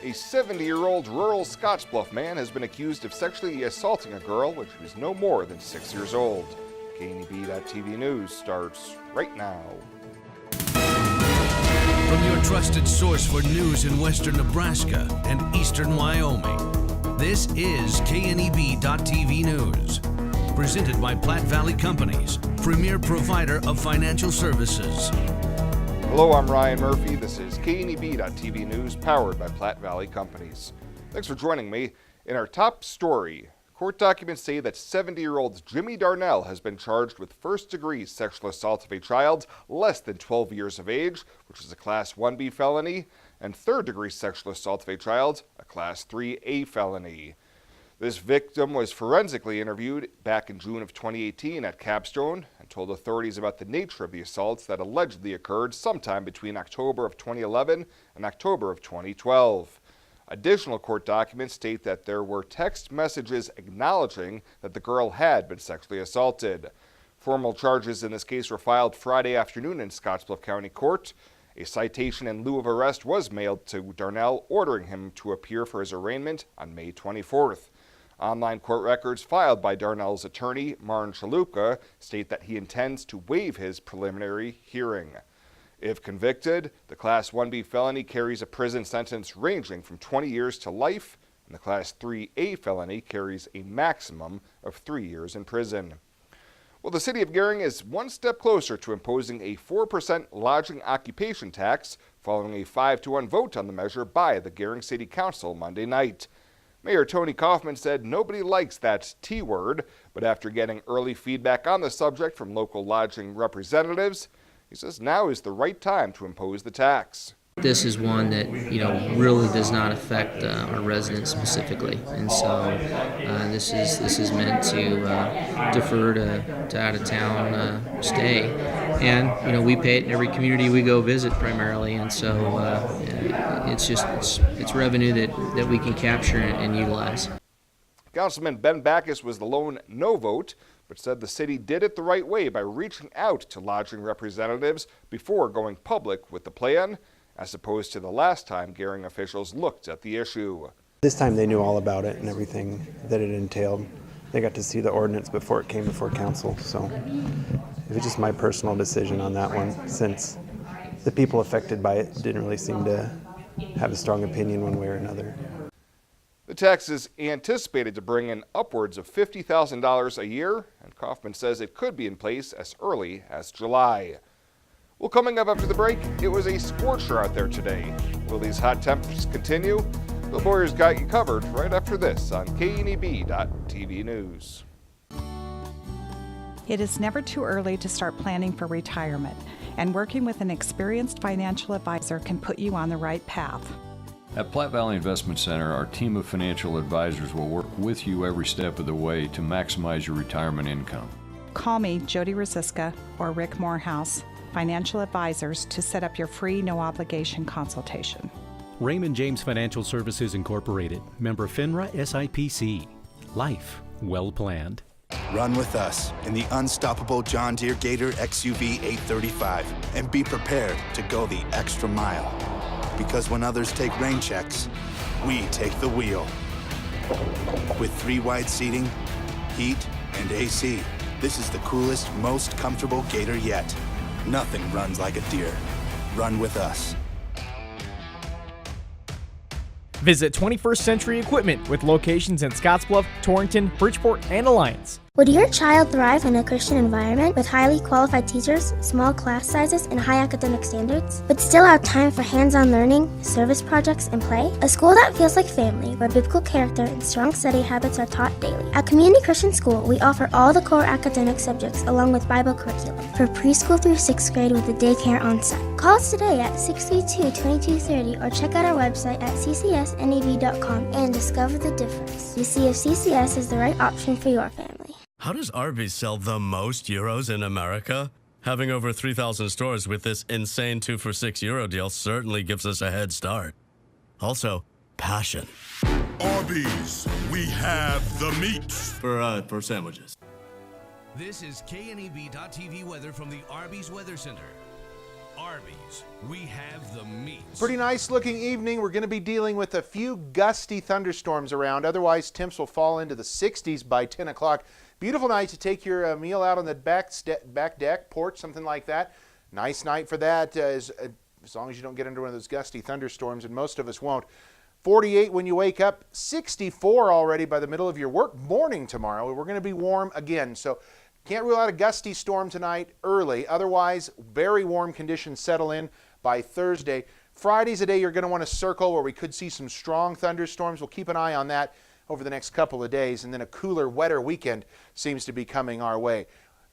A 70-year-old rural Scottsbluff man has been accused of sexually assaulting a girl when she was no more than 6 years old. KNEB.TV News starts right now. From your trusted source for news in western Nebraska and eastern Wyoming, this is KNEB.TV News. Presented by Platte Valley Companies, premier provider of financial services. Hello, I'm Ryan Murphy. This is KNEB.TV News, powered by Platte Valley Companies. Thanks for joining me. In our top story, court documents say that 70-year-old Jimmy Darnell has been charged with first-degree sexual assault of a child less than 12 years of age, which is a Class 1B felony, and third-degree sexual assault of a child, a Class 3A felony. This victim was forensically interviewed back in June of 2018 at Capstone and told authorities about the nature of the assaults that allegedly occurred sometime between October of 2011 and October of 2012. Additional court documents state that there were text messages acknowledging that the girl had been sexually assaulted. Formal charges in this case were filed Friday afternoon in Scottsbluff County Court. A citation in lieu of arrest was mailed to Darnell, ordering him to appear for his arraignment on May 24th. Online court records filed by Darnell's attorney, Marn Chalupka, state that he intends to waive his preliminary hearing. If convicted, the Class 1B felony carries a prison sentence ranging from 20 years to life, and the Class 3A felony carries a maximum of 3 years in prison. Well, the city of Gering is one step closer to imposing a 4% lodging occupation tax following a 5-1 vote on the measure by the Gering City Council Monday night. Mayor Tony Kaufman said nobody likes that T word, but after getting early feedback on the subject from local lodging representatives, he says now is the right time to impose the tax. This is one that, really does not affect our residents specifically, and so this is meant to defer to out-of-town stay, and we pay it in every community we go visit primarily, and so it's revenue that we can capture and utilize. Councilman Ben Backus was the lone no vote, but said the city did it the right way by reaching out to lodging representatives before going public with the plan, as opposed to the last time Gering officials looked at the issue. This time they knew all about it and everything that it entailed. They got to see the ordinance before it came before council, so it was just my personal decision on that one, since the people affected by it didn't really seem to have a strong opinion one way or another. The tax is anticipated to bring in upwards of $50,000 a year, and Kaufman says it could be in place as early as July. Well, coming up after the break, it was a scorcher out there today. Will these hot temps continue? The Lawyers got you covered right after this on KNEB.TV News. It is never too early to start planning for retirement, and working with an experienced financial advisor can put you on the right path. At Platte Valley Investment Center, our team of financial advisors will work with you every step of the way to maximize your retirement income. Call me, Jody Rosiska, or Rick Morehouse, financial advisors, to set up your free no-obligation consultation. Raymond James Financial Services Incorporated, member FINRA SIPC. Life well planned. Run with us in the unstoppable John Deere Gator XUV 835 and be prepared to go the extra mile. Because when others take rain checks, we take the wheel. With 3 wide seating, heat, and AC, this is the coolest, most comfortable Gator yet. Nothing runs like a Deere. Run with us. Visit 21st Century Equipment with locations in Scottsbluff, Torrington, Bridgeport, and Alliance. Would your child thrive in a Christian environment with highly qualified teachers, small class sizes, and high academic standards, but still have time for hands-on learning, service projects, and play? A school that feels like family, where biblical character and strong study habits are taught daily. At Community Christian School, we offer all the core academic subjects along with Bible curriculum for preschool through 6th grade with a daycare on site. Call us today at 632-2230 or check out our website at ccsnev.com and discover the difference. You see if CCS is the right option for your family. How does Arby's sell the most euros in America? Having over 3,000 stores with this insane 2 for €6 deal certainly gives us a head start. Also, passion. Arby's, we have the meat. For sandwiches. This is KNEB.TV weather from the Arby's Weather Center. Arby's, we have the meat. Pretty nice looking evening. We're going to be dealing with a few gusty thunderstorms around. Otherwise, temps will fall into the 60s by 10 o'clock. Beautiful night to take your meal out on the back deck, porch, something like that. Nice night for that, as long as you don't get into one of those gusty thunderstorms, and most of us won't. 48 when you wake up, 64 already by the middle of your work morning tomorrow. We're going to be warm again, so can't rule out a gusty storm tonight early. Otherwise, very warm conditions settle in by Thursday. Friday's a day you're going to want to circle where we could see some strong thunderstorms. We'll keep an eye on that over the next couple of days, and then a cooler, wetter weekend seems to be coming our way.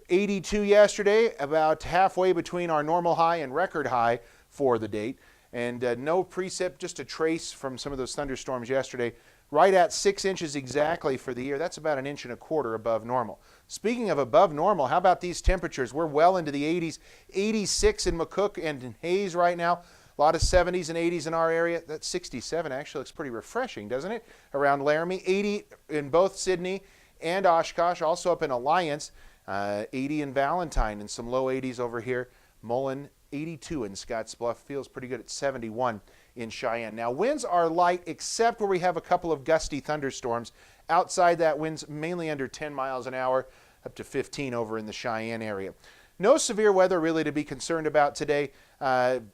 82 yesterday, about halfway between our normal high and record high for the date. And no precip, just a trace from some of those thunderstorms yesterday. Right at 6 inches exactly for the year. That's about 1.25 inches above normal. Speaking of above normal, how about these temperatures? We're well into the 80s. 86 in McCook and in Hayes right now. A lot of 70s and 80s in our area. That 67 actually looks pretty refreshing, doesn't it? Around Laramie. 80 in both Sydney and Oshkosh. Also up in Alliance. 80 in Valentine and some low 80s over here. Mullen, 82 in Scottsbluff. Feels pretty good at 71 in Cheyenne. Now, winds are light except where we have a couple of gusty thunderstorms. Outside that, winds mainly under 10 miles an hour, up to 15 over in the Cheyenne area. No severe weather really to be concerned about today.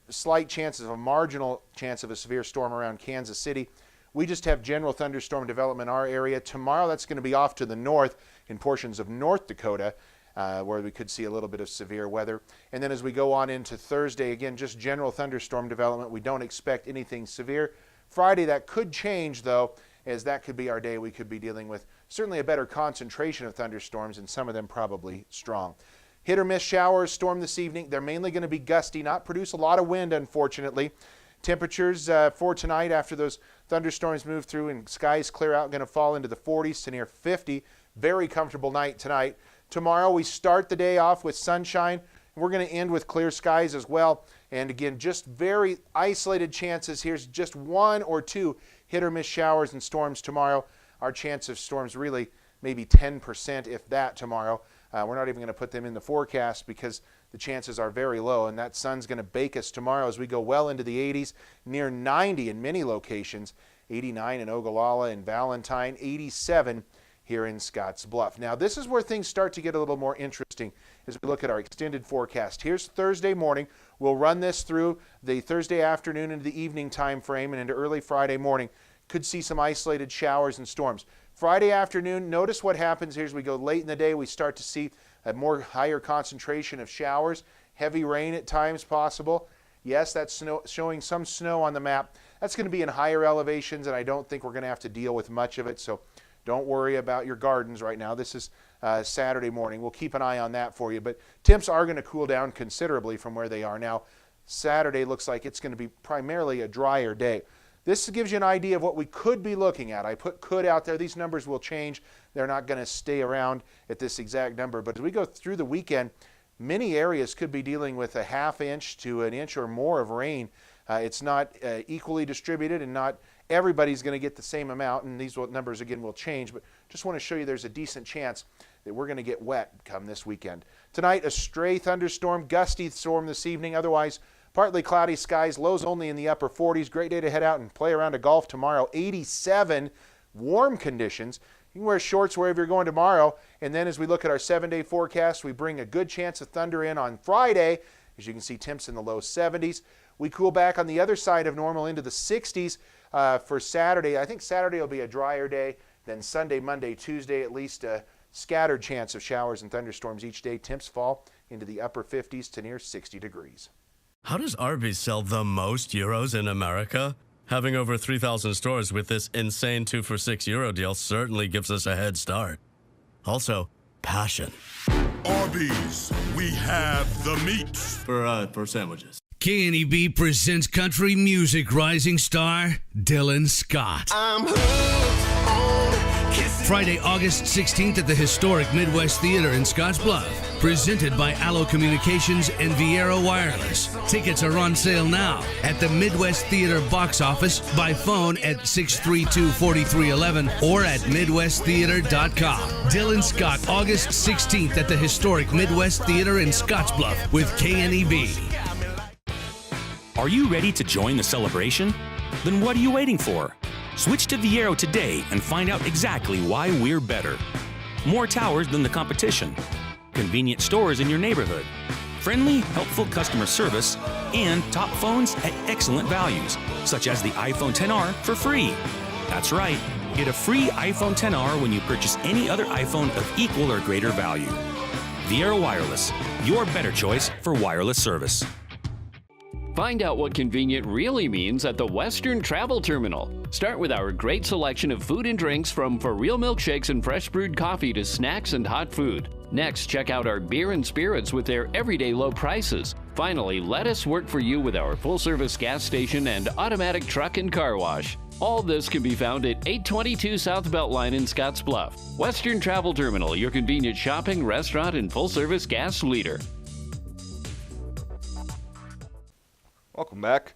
Slight chances of a marginal chance of a severe storm around Kansas City. We just have general thunderstorm development in our area. Tomorrow, that's going to be off to the north in portions of North Dakota, where we could see a little bit of severe weather. And then as we go on into Thursday, again, just general thunderstorm development. We don't expect anything severe. Friday, that could change, though, as that could be our day. We could be dealing with certainly a better concentration of thunderstorms, and some of them probably strong. Hit or miss showers, storm this evening. They're mainly going to be gusty, not produce a lot of wind, unfortunately. Temperatures for tonight after those thunderstorms move through and skies clear out, going to fall into the 40s to near 50. Very comfortable night tonight. Tomorrow we start the day off with sunshine. We're going to end with clear skies as well. And again, just very isolated chances. Here's just 1 or 2 hit or miss showers and storms tomorrow. Our chance of storms really maybe 10%, if that, tomorrow. We're not even going to put them in the forecast because the chances are very low, and that sun's going to bake us tomorrow as we go well into the 80s, near 90 in many locations, 89 in Ogallala and Valentine, 87 here in Scottsbluff. Now, this is where things start to get a little more interesting as we look at our extended forecast. Here's Thursday morning. We'll run this through the Thursday afternoon into the evening time frame and into early Friday morning. Could see some isolated showers and storms. Friday afternoon, notice what happens here as we go late in the day. We start to see a more higher concentration of showers, heavy rain at times possible. Yes, that's showing some snow on the map. That's going to be in higher elevations, and I don't think we're going to have to deal with much of it, so don't worry about your gardens right now. This is Saturday morning. We'll keep an eye on that for you, but temps are going to cool down considerably from where they are now. Saturday looks like it's going to be primarily a drier day. This gives you an idea of what we could be looking at. I put could out there. These numbers will change. They're not going to stay around at this exact number. But as we go through the weekend, many areas could be dealing with a ½ inch to an inch or more of rain. It's not equally distributed, and not everybody's going to get the same amount. And these numbers, again, will change. But just want to show you there's a decent chance that we're going to get wet come this weekend. Tonight, a stray thunderstorm, gusty storm this evening. Otherwise, partly cloudy skies, lows only in the upper 40s. Great day to head out and play around a golf tomorrow. 87, warm conditions. You can wear shorts wherever you're going tomorrow. And then as we look at our 7-day forecast, we bring a good chance of thunder in on Friday. As you can see, temps in the low 70s. We cool back on the other side of normal into the 60s for Saturday. I think Saturday will be a drier day. Then Sunday, Monday, Tuesday, at least a scattered chance of showers and thunderstorms each day. Temps fall into the upper 50s to near 60 degrees. How does Arby's sell the most euros in America? Having over 3,000 stores with this insane 2 for €6 deal certainly gives us a head start. Also, passion. Arby's, we have the meat. For sandwiches. K&EB presents country music rising star Dylan Scott. I'm hooked on kissing. Friday, August 16th at the historic Midwest Theater in Scottsbluff. Presented by Allo Communications and VIAERO Wireless. Tickets are on sale now at the Midwest Theater box office, by phone at 632-4311 or at MidwestTheater.com. Dylan Scott, August 16th at the historic Midwest Theater in Scottsbluff with K&EB. Are you ready to join the celebration? Then what are you waiting for? Switch to VIAERO today and find out exactly why we're better. More towers than the competition, convenient stores in your neighborhood, friendly, helpful customer service, and top phones at excellent values, such as the iPhone XR for free. That's right, get a free iPhone XR when you purchase any other iPhone of equal or greater value. VIAERO Wireless, your better choice for wireless service. Find out what convenient really means at the Western Travel Terminal. Start with our great selection of food and drinks, from for real milkshakes and fresh brewed coffee to snacks and hot food. Next, check out our beer and spirits with their everyday low prices. Finally, let us work for you with our full-service gas station and automatic truck and car wash. All this can be found at 822 South Beltline in Scottsbluff. Western Travel Terminal, your convenient shopping, restaurant, and full-service gas leader. Welcome back.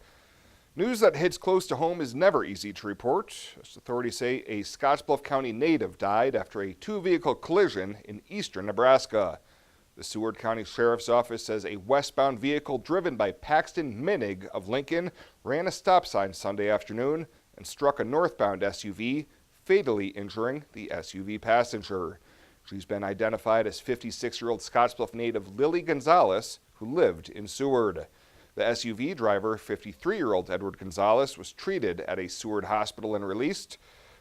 News that hits close to home is never easy to report. As authorities say, a Scottsbluff County native died after a two-vehicle collision in eastern Nebraska. The Seward County Sheriff's Office says a westbound vehicle driven by Paxton Minig of Lincoln ran a stop sign Sunday afternoon and struck a northbound SUV, fatally injuring the SUV passenger. She's been identified as 56-year-old Scottsbluff native Lily Gonzalez, who lived in Seward. The SUV driver, 53-year-old Edward Gonzalez, was treated at a Seward hospital and released.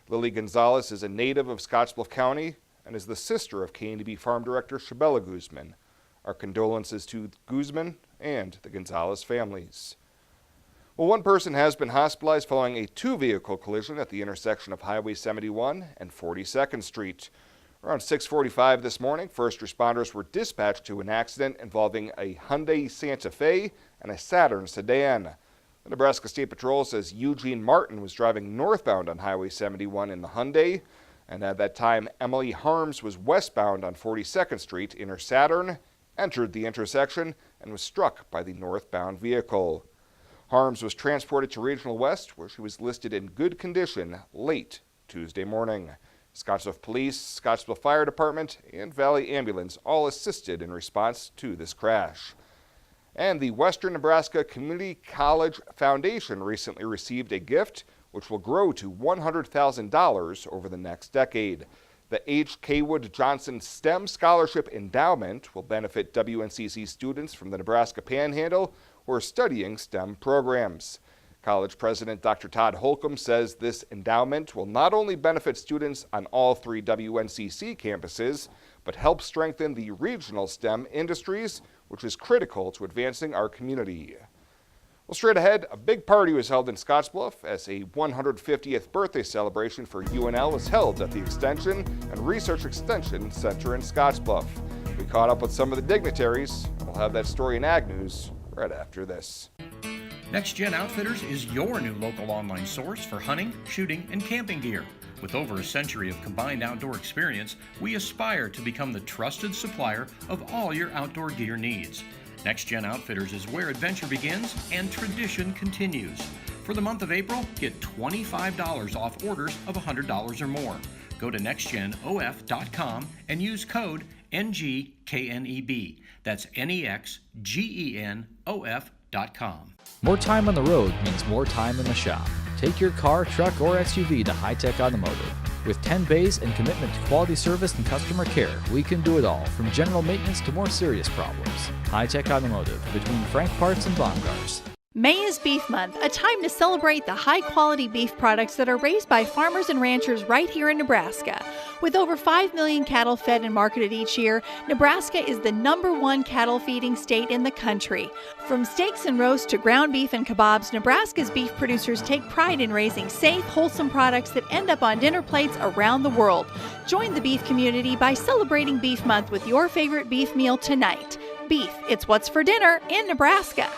Lily Gonzalez is a native of Scottsbluff County and is the sister of K&B Farm Director Shabella Guzman. Our condolences to Guzman and the Gonzalez families. Well, one person has been hospitalized following a two-vehicle collision at the intersection of Highway 71 and 42nd Street. Around 6:45 this morning, first responders were dispatched to an accident involving a Hyundai Santa Fe and a Saturn sedan. The Nebraska State Patrol says Eugene Martin was driving northbound on Highway 71 in the Hyundai, and at that time, Emily Harms was westbound on 42nd Street in her Saturn, entered the intersection, and was struck by the northbound vehicle. Harms was transported to Regional West, where she was listed in good condition late Tuesday morning. Scottsbluff Police, Scottsbluff Fire Department, and Valley Ambulance all assisted in response to this crash. And the Western Nebraska Community College Foundation recently received a gift which will grow to $100,000 over the next decade. The H. K. Wood Johnson STEM Scholarship Endowment will benefit WNCC students from the Nebraska Panhandle who are studying STEM programs. College President Dr. Todd Holcomb says this endowment will not only benefit students on all three WNCC campuses, but help strengthen the regional STEM industries, which is critical to advancing our community. Well, straight ahead, a big party was held in Scottsbluff as a 150th birthday celebration for UNL was held at the Extension and Research Extension Center in Scottsbluff. We caught up with some of the dignitaries, and we'll have that story in Ag News right after this. Next Gen Outfitters is your new local online source for hunting, shooting, and camping gear. With over a century of combined outdoor experience, we aspire to become the trusted supplier of all your outdoor gear needs. Next Gen Outfitters is where adventure begins and tradition continues. For the month of April, get $25 off orders of $100 or more. Go to nextgenof.com and use code NGKNEB. That's NEXGENOF.com. More time on the road means more time in the shop. Take your car, truck, or SUV to High Tech Automotive. With 10 bays and commitment to quality service and customer care, we can do it all, from general maintenance to more serious problems. High Tech Automotive, between Frank Parts and Baumgars. May is Beef Month, a time to celebrate the high-quality beef products that are raised by farmers and ranchers right here in Nebraska. With over 5 million cattle fed and marketed each year, Nebraska is the #1 cattle feeding state in the country. From steaks and roasts to ground beef and kebabs, Nebraska's beef producers take pride in raising safe, wholesome products that end up on dinner plates around the world. Join the beef community by celebrating Beef Month with your favorite beef meal tonight. Beef, it's what's for dinner in Nebraska.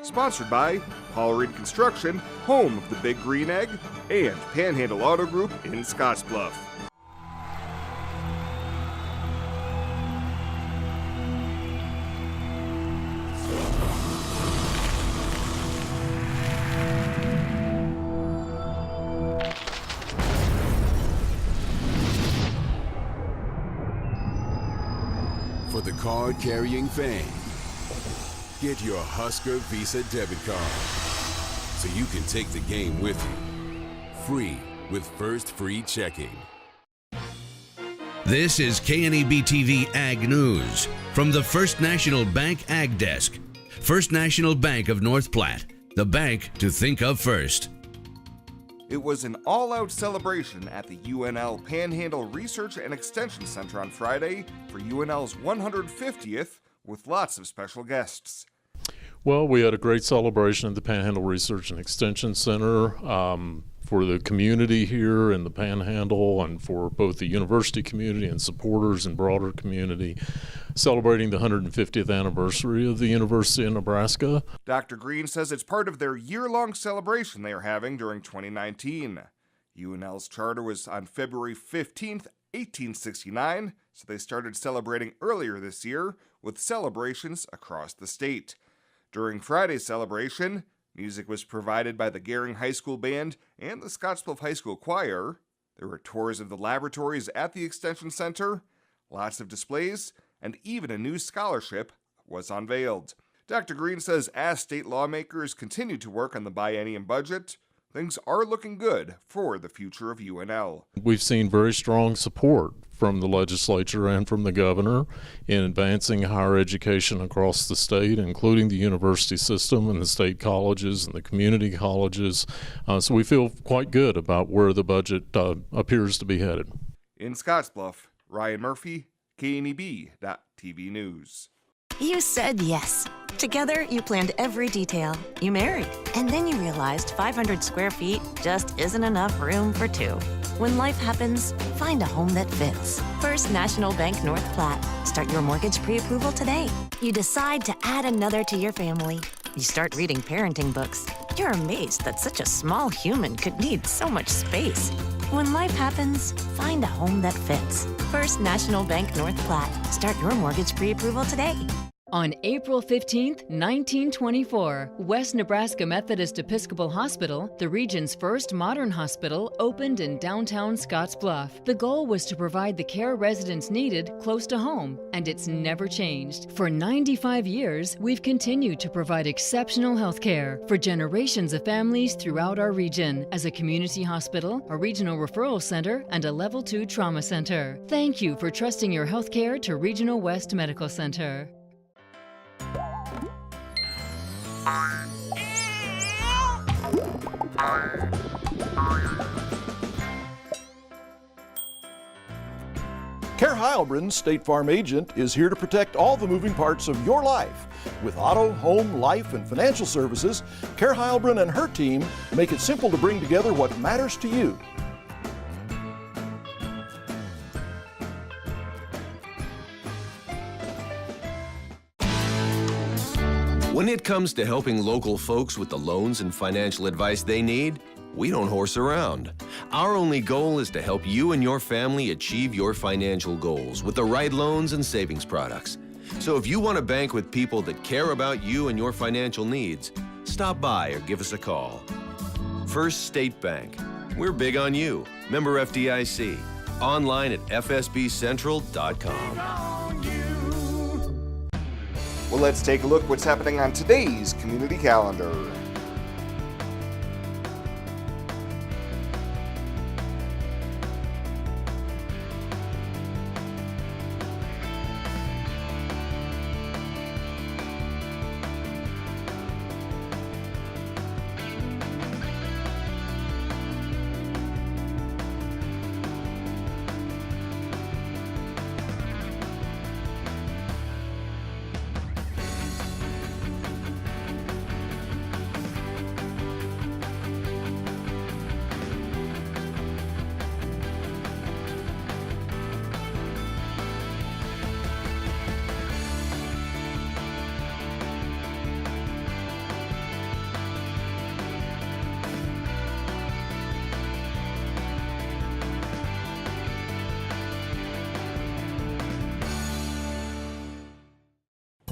Sponsored by Paul Reed Construction, home of the Big Green Egg, and Panhandle Auto Group in Scottsbluff. For the card-carrying fan, Get your Husker Visa debit card so you can take the game with you. Free with First Free Checking. This is KNEB TV Ag News from the First National Bank Ag Desk. First National Bank of North Platte, the bank to think of first. It was an all-out celebration at the UNL Panhandle Research and Extension Center on Friday for UNL's 150th with lots of special guests. Well, we had a great celebration at the Panhandle Research and Extension Center for the community here in the Panhandle and for both the university community and supporters and broader community, celebrating the 150th anniversary of the University of Nebraska. Dr. Green says it's part of their year-long celebration they are having during 2019. UNL's charter was on February 15th, 1869, so they started celebrating earlier this year with celebrations across the state. During Friday's celebration, music was provided by the Gering High School Band and the Scottsbluff High School Choir. There were tours of the laboratories at the Extension Center, lots of displays, and even a new scholarship was unveiled. Dr. Green says as state lawmakers continue to work on the biennium budget, things are looking good for the future of UNL. We've seen very strong support from the legislature and from the governor in advancing higher education across the state, including the university system and the state colleges and the community colleges. So we feel quite good about where the budget appears to be headed. In Scottsbluff, Ryan Murphy, KNEB.TV News. You said yes. Together, you planned every detail. You married. And then you realized 500 square feet just isn't enough room for two. When life happens, find a home that fits. First National Bank North Platte. Start your mortgage pre-approval today. You decide to add another to your family. You start reading parenting books. You're amazed that such a small human could need so much space. When life happens, find a home that fits. First National Bank North Platte. Start your mortgage pre-approval today. On April 15, 1924, West Nebraska Methodist Episcopal Hospital, the region's first modern hospital, opened in downtown Scottsbluff. The goal was to provide the care residents needed close to home, and it's never changed. For 95 years, we've continued to provide exceptional health care for generations of families throughout our region as a community hospital, a regional referral center, and a Level 2 trauma center. Thank you for trusting your health care to Regional West Medical Center. Care Heilbronn, State Farm agent, is here to protect all the moving parts of your life. With auto, home, life, and financial services, Care Heilbronn and her team make it simple to bring together what matters to you. When it comes to helping local folks with the loans and financial advice they need, we don't horse around. Our only goal is to help you and your family achieve your financial goals with the right loans and savings products. So if you want to bank with people that care about you and your financial needs, stop by or give us a call. First State Bank. We're big on you. Member FDIC. Online at fsbcentral.com. Well, let's take a look what's happening on today's community calendar.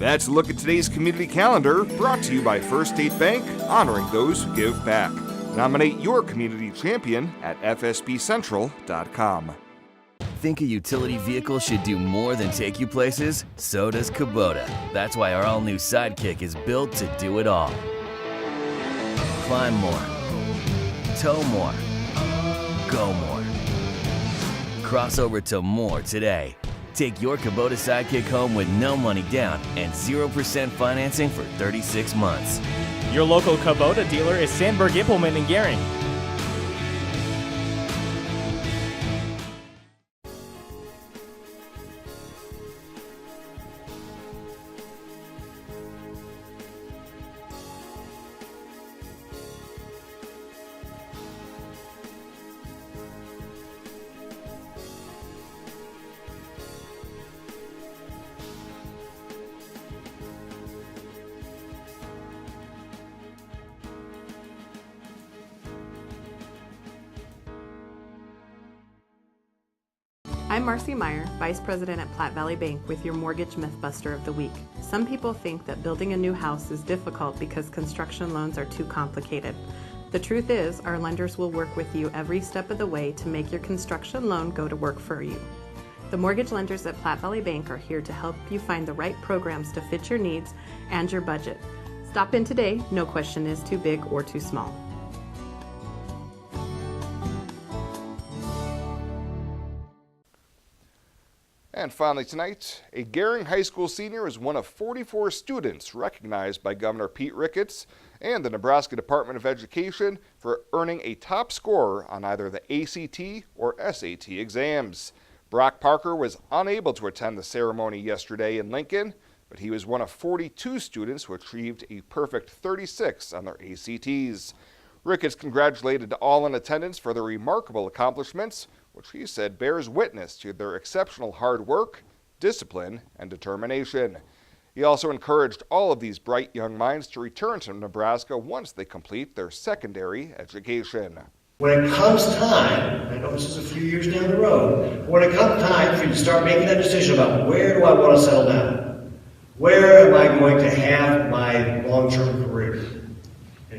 That's a look at today's community calendar, brought to you by First State Bank, honoring those who give back. Nominate your community champion at fsbcentral.com. think a utility vehicle should do more than take you places? So does Kubota. That's why our all-new Sidekick is built to do it all. Climb more. Tow more. Go more. Cross over to more today. Take your Kubota Sidekick home with no money down and 0% financing for 36 months. Your local Kubota dealer is Sandberg Implement in Gering. I'm Marcy Meyer, Vice President at Platte Valley Bank with your Mortgage Mythbuster of the Week. Some people think that building a new house is difficult because construction loans are too complicated. The truth is, our lenders will work with you every step of the way to make your construction loan go to work for you. The mortgage lenders at Platte Valley Bank are here to help you find the right programs to fit your needs and your budget. Stop in today, no question is too big or too small. And finally tonight, a Gering High School Senior is one of 44 students recognized by Governor Pete Ricketts and the Nebraska Department of Education for earning a top score on either the ACT or SAT exams. Brock Parker was unable to attend the ceremony yesterday in Lincoln, but he was one of 42 students who achieved a perfect 36 on their ACTs. Ricketts congratulated all in attendance for their remarkable accomplishments, which he said bears witness to their exceptional hard work, discipline, and determination. He also encouraged all of these bright young minds to return to Nebraska once they complete their secondary education. When it comes time, I know this is a few years down the road, but when it comes time for you to start making that decision about where do I want to settle down? Where am I going to have my long-term career?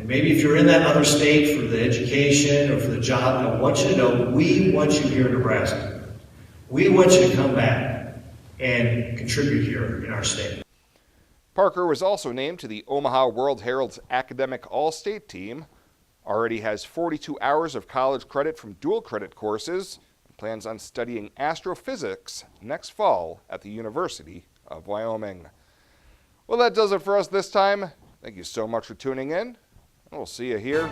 And maybe if you're in that other state for the education or for the job, I want you to know we want you here in Nebraska. We want you to come back and contribute here in our state. Parker was also named to the Omaha World Herald's Academic All-State team, already has 42 hours of college credit from dual credit courses, and plans on studying astrophysics next fall at the University of Wyoming. Well, that does it for us this time. Thank you so much for tuning in. We'll see you here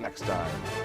next time.